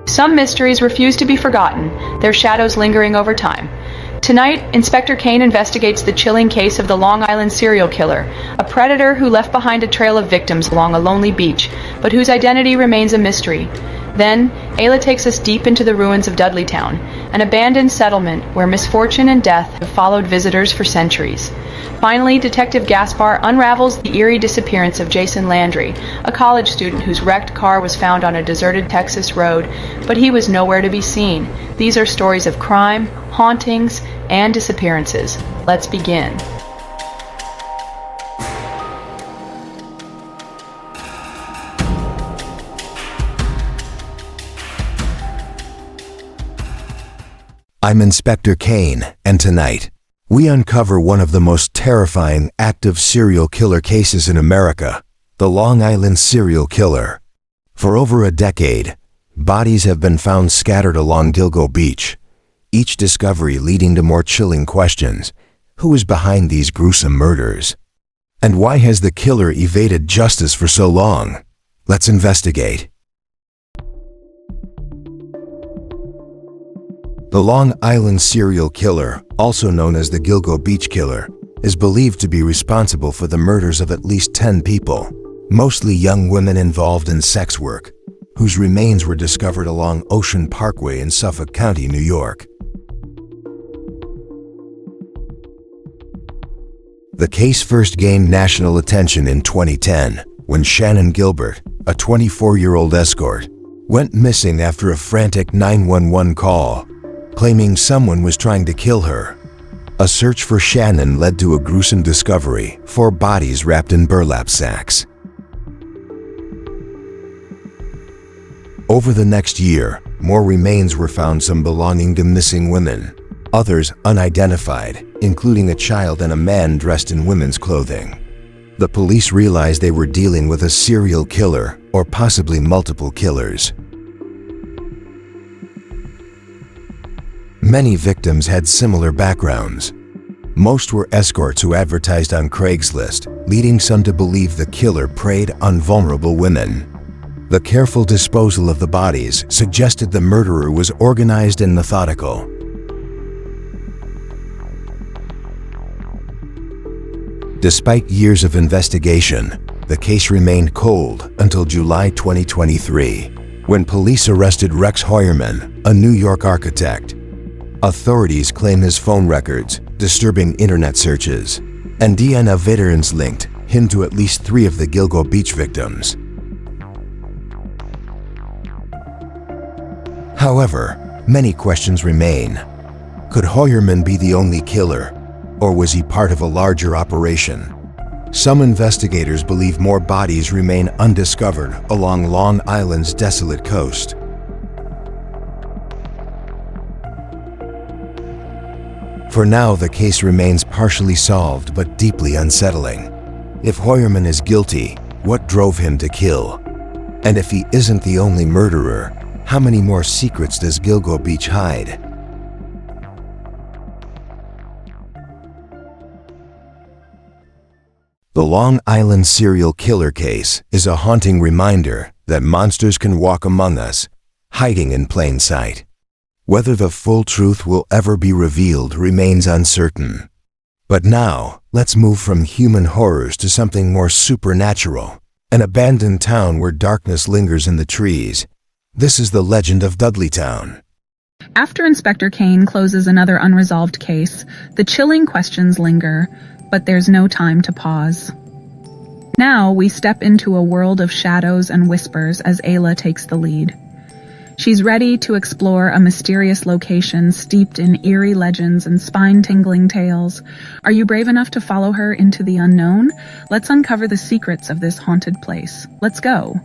Some mysteries refuse to be forgotten, their shadows lingering over time. Tonight, Inspector Kane investigates the chilling case of the Long Island serial killer, a predator who left behind a trail of victims along a lonely beach, but whose identity remains a mystery. Then, Ayla takes us deep into the ruins of Dudleytown, an abandoned settlement where misfortune and death have followed visitors for centuries. Finally, Detective Gaspar unravels the eerie disappearance of Jason Landry, a college student whose wrecked car was found on a deserted Texas road, but he was nowhere to be seen. These are stories of crime, hauntings, and disappearances. Let's begin. I'm Inspector Kane, and tonight, we uncover one of the most terrifying active serial killer cases in America, the Long Island serial killer. For over a decade, bodies have been found scattered along Gilgo Beach, each discovery leading to more chilling questions. Who is behind these gruesome murders? And why has the killer evaded justice for so long? Let's investigate. The Long Island serial killer, also known as the Gilgo Beach Killer, is believed to be responsible for the murders of at least 10 people, mostly young women involved in sex work, whose remains were discovered along Ocean Parkway in Suffolk County, New York. The case first gained national attention in 2010 when Shannon Gilbert, a 24-year-old escort, went missing after a frantic 911 call, claiming someone was trying to kill her. A search for Shannon led to a gruesome discovery: 4 bodies wrapped in burlap sacks. Over the next year, more remains were found, some belonging to missing women, others unidentified, including a child and a man dressed in women's clothing. The police realized they were dealing with a serial killer, or possibly multiple killers. Many victims had similar backgrounds. Most were escorts who advertised on Craigslist, leading some to believe the killer preyed on vulnerable women. The careful disposal of the bodies suggested the murderer was organized and methodical. Despite years of investigation, the case remained cold until July 2023, when police arrested Rex Hoyerman, a New York architect. Authorities claim his phone records, disturbing internet searches, and DNA evidence linked him to at least 3 of the Gilgo Beach victims. However, many questions remain. Could Hoyerman be the only killer, or was he part of a larger operation? Some investigators believe more bodies remain undiscovered along Long Island's desolate coast. For now, the case remains partially solved but deeply unsettling. If Hoyerman is guilty, what drove him to kill? And if he isn't the only murderer, how many more secrets does Gilgo Beach hide? The Long Island serial killer case is a haunting reminder that monsters can walk among us, hiding in plain sight. Whether the full truth will ever be revealed remains uncertain. But now, let's move from human horrors to something more supernatural. An abandoned town where darkness lingers in the trees. This is the legend of Dudleytown. After Inspector Kane closes another unresolved case, the chilling questions linger, but there's no time to pause. Now we step into a world of shadows and whispers as Ayla takes the lead. She's ready to explore a mysterious location steeped in eerie legends and spine-tingling tales. Are you brave enough to follow her into the unknown? Let's uncover the secrets of this haunted place. Let's go.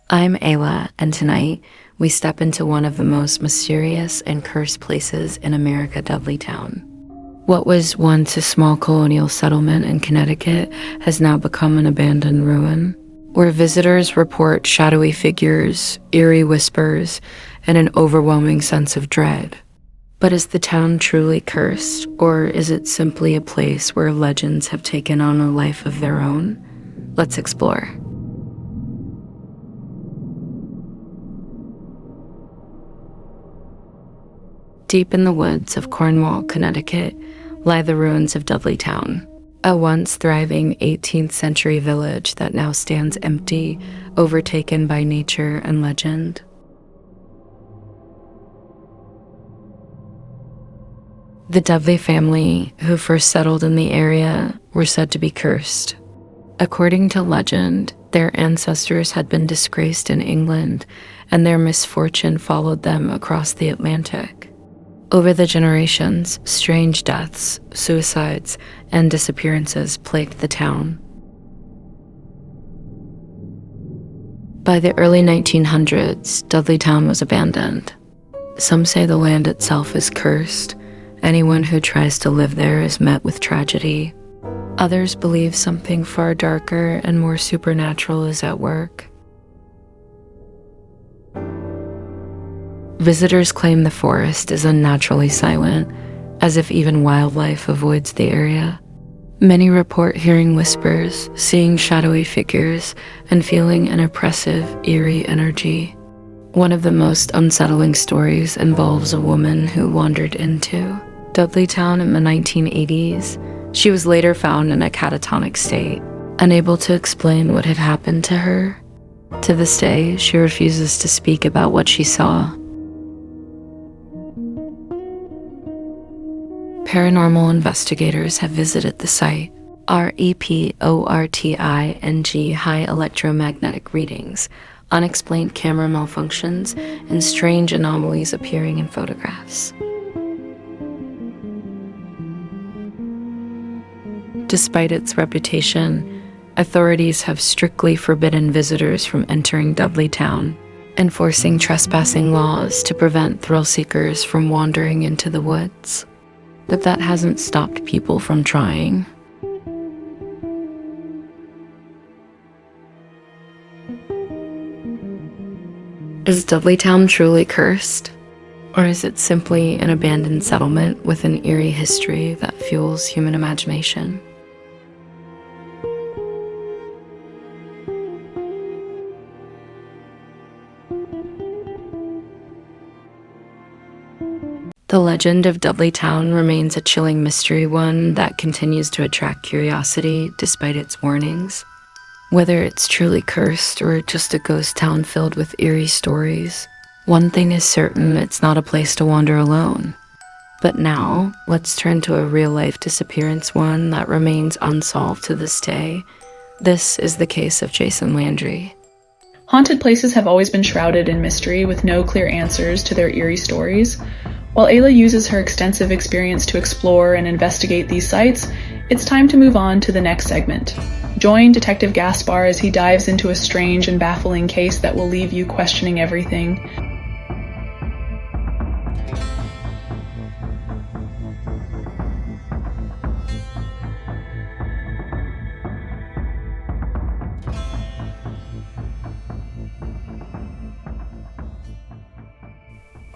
I'm Ayla, and tonight we step into one of the most mysterious and cursed places in America, Dudleytown. What was once a small colonial settlement in Connecticut has now become an abandoned ruin. where visitors report shadowy figures, eerie whispers, and an overwhelming sense of dread. But is the town truly cursed, or is it simply a place where legends have taken on a life of their own? Let's explore. Deep in the woods of Cornwall, Connecticut, lie the ruins of Dudleytown, a once thriving 18th century village that now stands empty, overtaken by nature and legend. The Dudley family, who first settled in the area, were said to be cursed. According to legend, their ancestors had been disgraced in England, and their misfortune followed them across the Atlantic. Over the generations, strange deaths, suicides, and disappearances plagued the town. By the early 1900s, Dudleytown was abandoned. Some say the land itself is cursed. Anyone who tries to live there is met with tragedy. Others believe something far darker and more supernatural is at work. Visitors claim the forest is unnaturally silent, as if even wildlife avoids the area. Many report hearing whispers, seeing shadowy figures, and feeling an oppressive, eerie energy. One of the most unsettling stories involves a woman who wandered into Dudleytown in the 1980s. She was later found in a catatonic state, unable to explain what had happened to her. To this day, she refuses to speak about what she saw. Paranormal investigators have visited the site. REPORTING high electromagnetic readings, unexplained camera malfunctions, and strange anomalies appearing in photographs. Despite its reputation, authorities have strictly forbidden visitors from entering Dudleytown, enforcing trespassing laws to prevent thrill seekers from wandering into the woods. But that hasn't stopped people from trying. Is Dudleytown truly cursed? Or is it simply an abandoned settlement with an eerie history that fuels human imagination? The legend of Dudleytown remains a chilling mystery, one that continues to attract curiosity despite its warnings. Whether it's truly cursed or just a ghost town filled with eerie stories, one thing is certain: it's not a place to wander alone. But now, let's turn to a real-life disappearance, one that remains unsolved to this day. This is the case of Jason Landry. Haunted places have always been shrouded in mystery, with no clear answers to their eerie stories. While Ayla uses her extensive experience to explore and investigate these sites, it's time to move on to the next segment. Join Detective Gaspar as he dives into a strange and baffling case that will leave you questioning everything.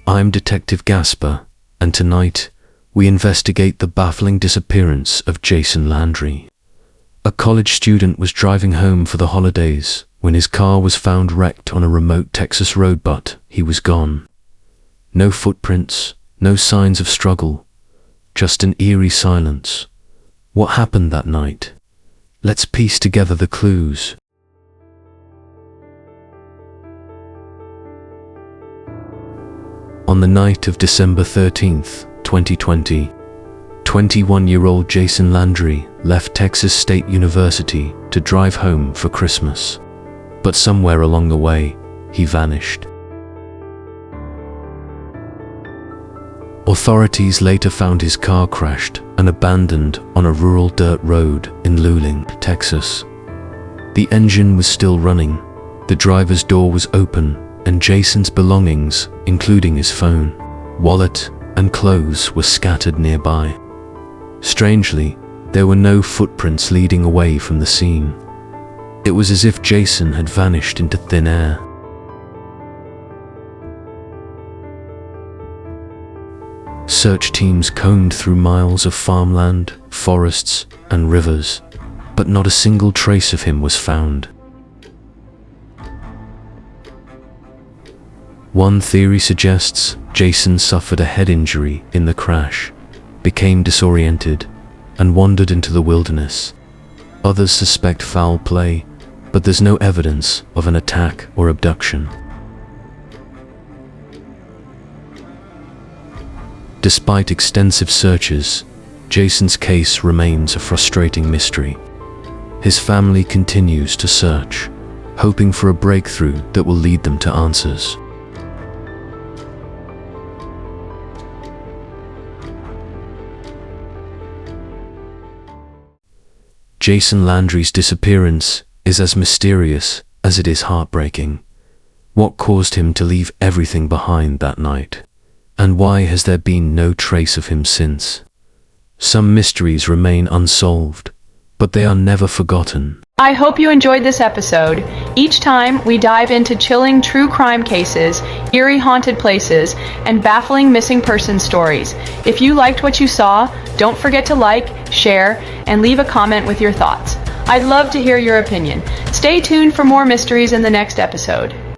I'm Detective Gaspar, and tonight we investigate the baffling disappearance of Jason Landry. A college student was driving home for the holidays when his car was found wrecked on a remote Texas road, but he was gone. No footprints, no signs of struggle, just an eerie silence. What happened that night? Let's piece together the clues. On the night of December 13th, 2020, 21-year-old Jason Landry left Texas State University to drive home for Christmas. But somewhere along the way, he vanished. Authorities later found his car crashed and abandoned on a rural dirt road in Luling, Texas. The engine was still running, the driver's door was open, and Jason's belongings, including his phone, wallet, and clothes, were scattered nearby. Strangely, there were no footprints leading away from the scene. It was as if Jason had vanished into thin air. Search teams combed through miles of farmland, forests, and rivers, but not a single trace of him was found. One theory suggests Jason suffered a head injury in the crash, became disoriented, and wandered into the wilderness. Others suspect foul play, but there's no evidence of an attack or abduction. Despite extensive searches, Jason's case remains a frustrating mystery. His family continues to search, hoping for a breakthrough that will lead them to answers. Jason Landry's disappearance is as mysterious as it is heartbreaking. What caused him to leave everything behind that night? And why has there been no trace of him since? Some mysteries remain unsolved, but they are never forgotten. I hope you enjoyed this episode. Each time, we dive into chilling true crime cases, eerie haunted places, and baffling missing person stories. If you liked what you saw, don't forget to like, share, and leave a comment with your thoughts. I'd love to hear your opinion. Stay tuned for more mysteries in the next episode.